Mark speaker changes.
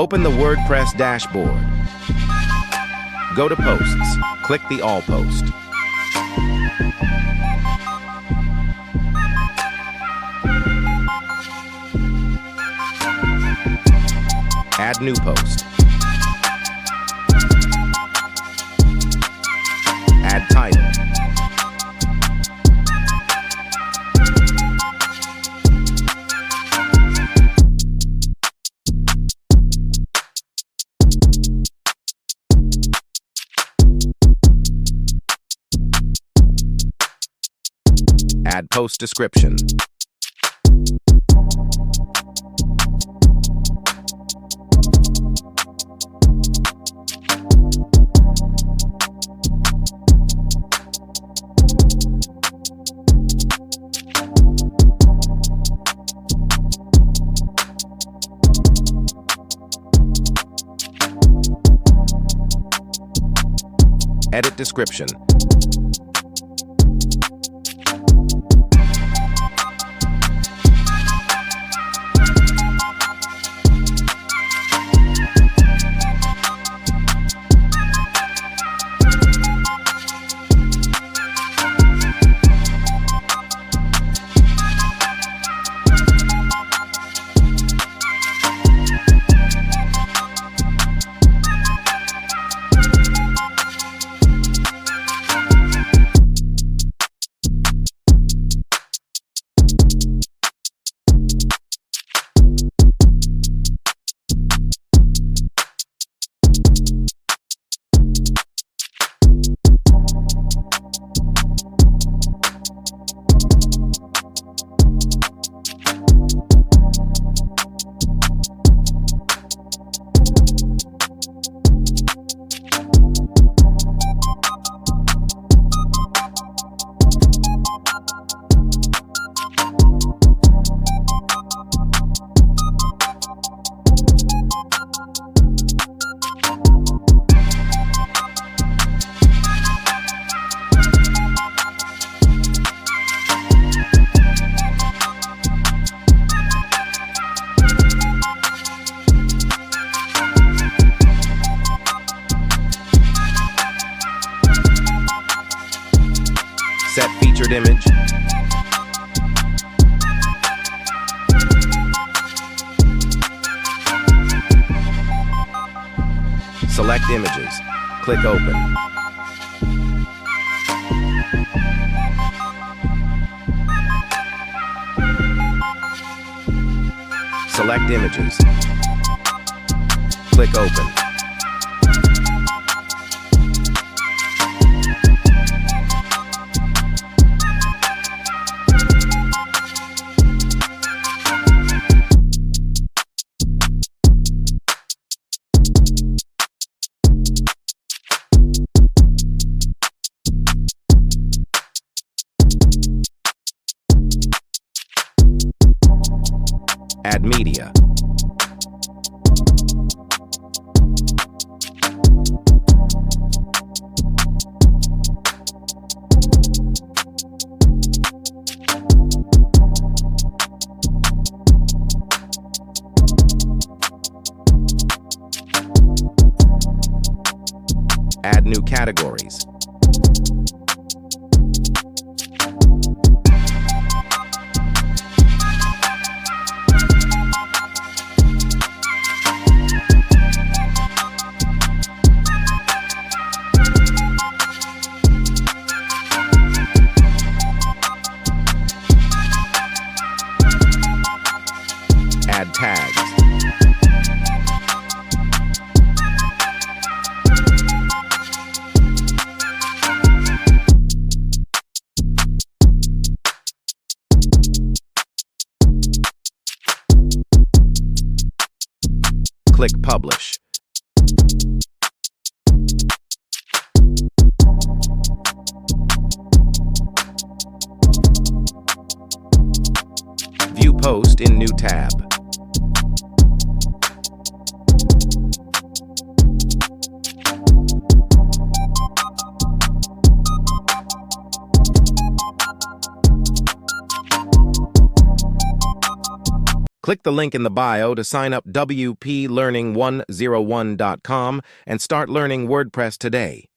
Speaker 1: Open the WordPress dashboard. Go to Posts. Click the All Post. Add new post. Add title. Add post description. Edit description. Set featured image. Select images. Click Open. Select images. Click Open. Add media. Add new categories. Add tags. Click Publish. View post in new tab. Click the link in the bio to sign up wplearning101.com and start learning WordPress today.